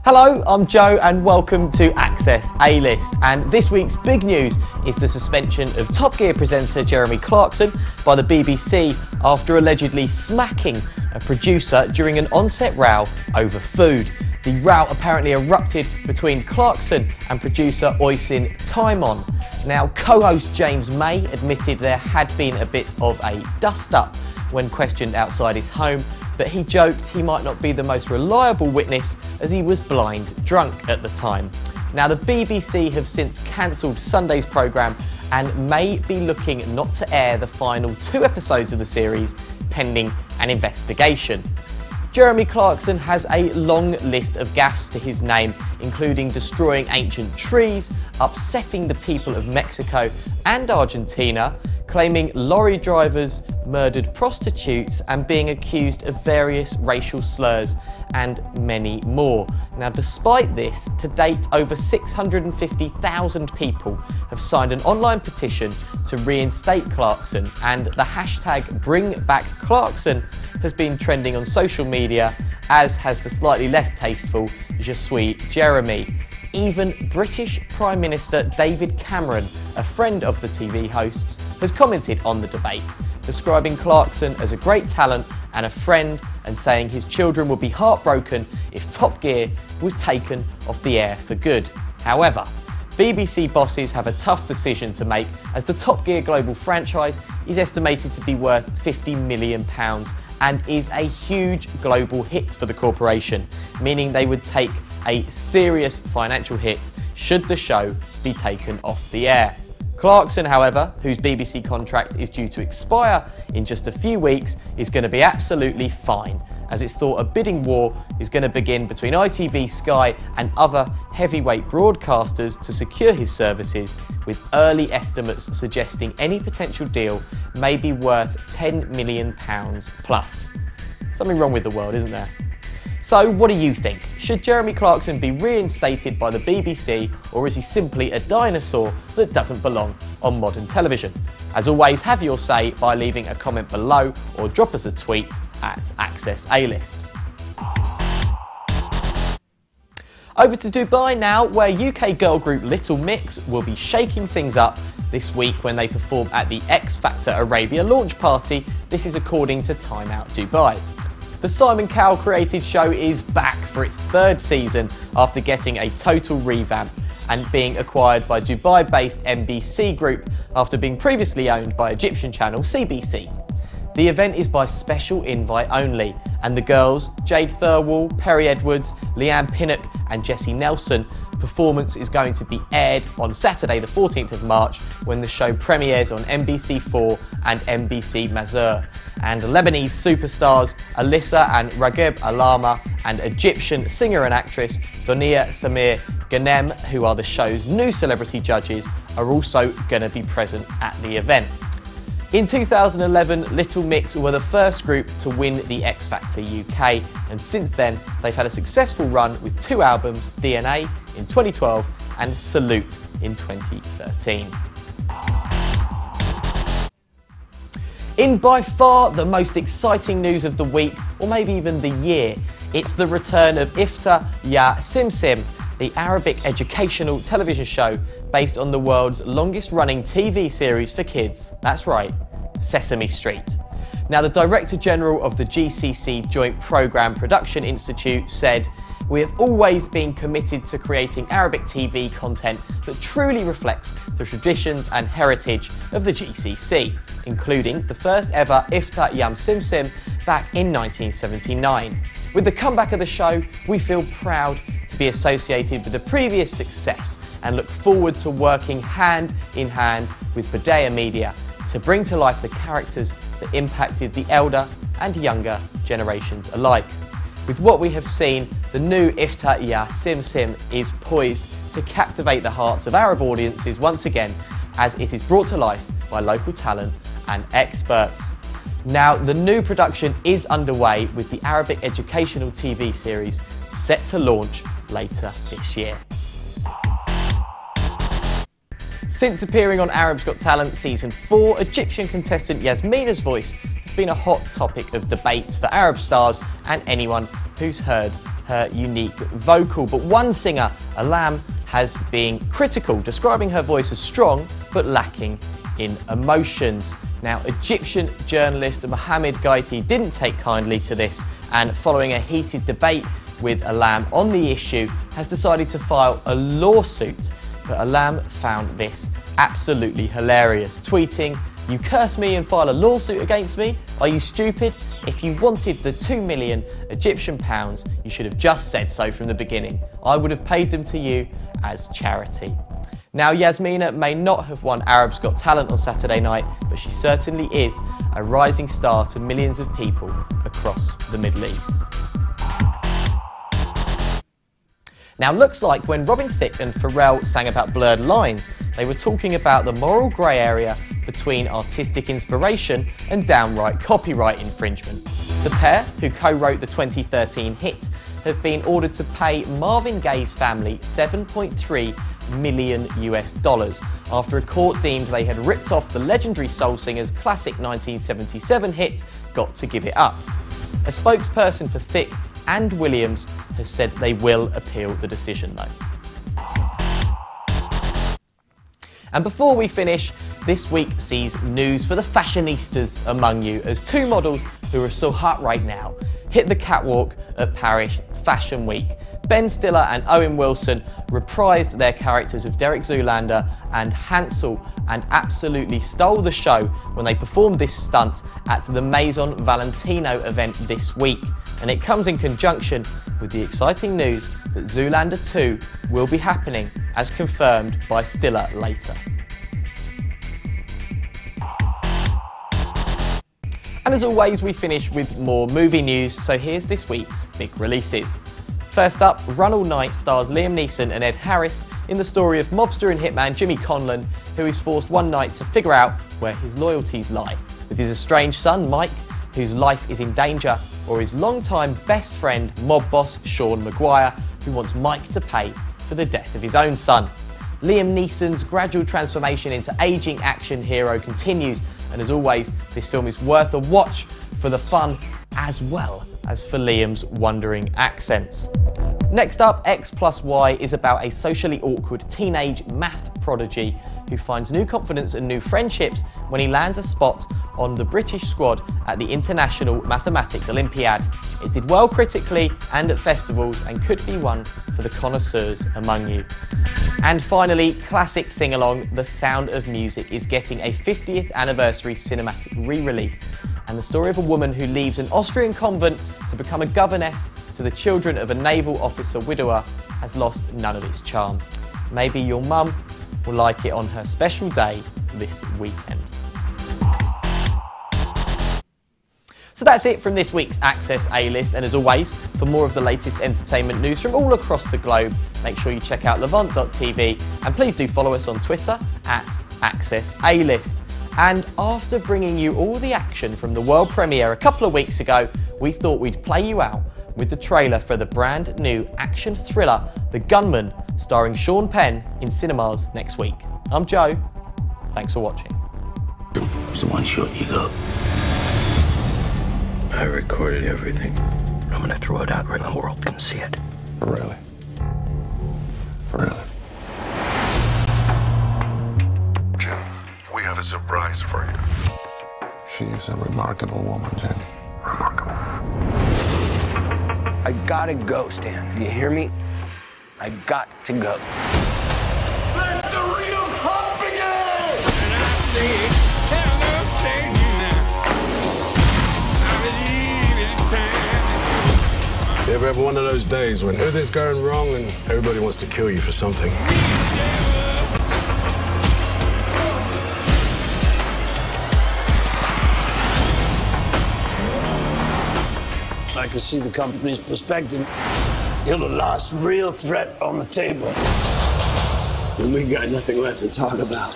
Hello, I'm Joe and welcome to Access A-List, and this week's big news is the suspension of Top Gear presenter Jeremy Clarkson by the BBC after allegedly smacking a producer during an on-set row over food. The row apparently erupted between Clarkson and producer Oisin Timon. Now, co-host James May admitted there had been a bit of a dust-up when questioned outside his home, but he joked he might not be the most reliable witness as he was blind drunk at the time. Now, the BBC have since cancelled Sunday's programme and may be looking not to air the final 2 episodes of the series pending an investigation. Jeremy Clarkson has a long list of gaffes to his name, including destroying ancient trees, upsetting the people of Mexico and Argentina, claiming lorry drivers murdered prostitutes and being accused of various racial slurs and many more. Now, despite this, to date over 650,000 people have signed an online petition to reinstate Clarkson, and the hashtag #BringBackClarkson has been trending on social media, as has the slightly less tasteful Je suis Jeremy. Even British Prime Minister David Cameron, a friend of the TV hosts, has commented on the debate, describing Clarkson as a great talent and a friend, and saying his children would be heartbroken if Top Gear was taken off the air for good. However, BBC bosses have a tough decision to make, as the Top Gear global franchise is estimated to be worth £50 million and is a huge global hit for the corporation, meaning they would take a serious financial hit should the show be taken off the air. Clarkson, however, whose BBC contract is due to expire in just a few weeks, is going to be absolutely fine, as it's thought a bidding war is going to begin between ITV, Sky and other heavyweight broadcasters to secure his services, with early estimates suggesting any potential deal may be worth £10 million plus. Something wrong with the world, isn't there? So what do you think? Should Jeremy Clarkson be reinstated by the BBC, or is he simply a dinosaur that doesn't belong on modern television? As always, have your say by leaving a comment below or drop us a tweet at Access A-List. Over to Dubai now, where UK girl group Little Mix will be shaking things up this week when they perform at the X Factor Arabia launch party. This is according to Time Out Dubai. The Simon Cowell created show is back for its 3rd season after getting a total revamp and being acquired by Dubai-based NBC Group after being previously owned by Egyptian channel CBC. The event is by special invite only, and the girls, Jade Thirlwall, Perry Edwards, Leanne Pinnock and Jessie Nelson, performance is going to be aired on Saturday the 14th of March when the show premieres on NBC4 and NBC Mazur. And Lebanese superstars Alyssa and Raghib Alama and Egyptian singer and actress Donia Samir Ghanem, who are the show's new celebrity judges, are also going to be present at the event. In 2011, Little Mix were the first group to win the X Factor UK, and since then they've had a successful run with 2 albums, DNA in 2012 and Salute in 2013. In by far the most exciting news of the week, or maybe even the year, it's the return of Ifta Ya Simsim, the Arabic educational television show based on the world's longest running TV series for kids. That's right, Sesame Street. Now, the Director General of the GCC Joint Programme Production Institute said, "We have always been committed to creating Arabic TV content that truly reflects the traditions and heritage of the GCC, including the first ever Ifta Yam Simsim back in 1979. With the comeback of the show, we feel proud to be associated with the previous success and look forward to working hand in hand with Badea Media to bring to life the characters that impacted the elder and younger generations alike. With what we have seen, the new Ifta Ya Simsim is poised to captivate the hearts of Arab audiences once again, as it is brought to life by local talent and experts." Now, the new production is underway, with the Arabic educational TV series set to launch later this year. Since appearing on Arab's Got Talent Season 4, Egyptian contestant Yasmina's voice has been a hot topic of debate for Arab stars and anyone who's heard her unique vocal. But one singer, Ahlam, has been critical, describing her voice as strong but lacking in emotions. Now, Egyptian journalist Mohammad Ghaity didn't take kindly to this, and following a heated debate with Ahlam on the issue, has decided to file a lawsuit. But Ahlam found this absolutely hilarious, tweeting, "You curse me and file a lawsuit against me? Are you stupid? If you wanted the 2 million Egyptian pounds, you should have just said so from the beginning. I would have paid them to you as charity." Now, Yasmina may not have won Arab's Got Talent on Saturday night, but she certainly is a rising star to millions of people across the Middle East. Now, looks like when Robin Thicke and Pharrell sang about blurred lines, they were talking about the moral grey area between artistic inspiration and downright copyright infringement. The pair, who co-wrote the 2013 hit, have been ordered to pay Marvin Gaye's family $7.3 million after a court deemed they had ripped off the legendary soul singer's classic 1977 hit, Got to Give It Up. A spokesperson for Thicke and Williams has said they will appeal the decision though. And before we finish, this week sees news for the fashionistas among you, as two models who are so hot right now hit the catwalk at Paris Fashion Week. Ben Stiller and Owen Wilson reprised their characters of Derek Zoolander and Hansel and absolutely stole the show when they performed this stunt at the Maison Valentino event this week. And it comes in conjunction with the exciting news that Zoolander 2 will be happening, as confirmed by Stiller later. And as always, we finish with more movie news, so here's this week's big releases. First up, Run All Night stars Liam Neeson and Ed Harris in the story of mobster and hitman Jimmy Conlon, who is forced one night to figure out where his loyalties lie, with his estranged son Mike, whose life is in danger, or his longtime best friend, mob boss Sean Maguire, who wants Mike to pay for the death of his own son. Liam Neeson's gradual transformation into ageing action hero continues, and as always, this film is worth a watch for the fun as well as for Liam's wandering accents. Next up, X plus Y is about a socially awkward teenage math prodigy who finds new confidence and new friendships when he lands a spot on the British squad at the International Mathematics Olympiad. It did well critically and at festivals and could be one for the connoisseurs among you. And finally, classic sing-along The Sound of Music is getting a 50th anniversary cinematic re-release, and the story of a woman who leaves an Austrian convent to become a governess to the children of a naval officer widower has lost none of its charm. Maybe your mum will like it on her special day this weekend. So that's it from this week's Access A-List, and as always, for more of the latest entertainment news from all across the globe, make sure you check out levant.tv, and please do follow us on Twitter at Access A-List. And after bringing you all the action from the world premiere a couple of weeks ago, we thought we'd play you out with the trailer for the brand new action thriller The Gunman, starring Sean Penn, in cinemas next week. I'm Joe, thanks for watching. It's the one shot you got. I recorded everything. I'm gonna throw it out where the world can see it. Really? Really? Jim, we have a surprise for you. She is a remarkable woman, Jen. Remarkable. I gotta go, Stan. Do you hear me? I got to go. Let the real hunt begin! And I say, hello, say now. I believe it's time. You ever have one of those days when everything's going wrong and everybody wants to kill you for something? I can see the company's perspective. You're the last real threat on the table. And we got nothing left to talk about.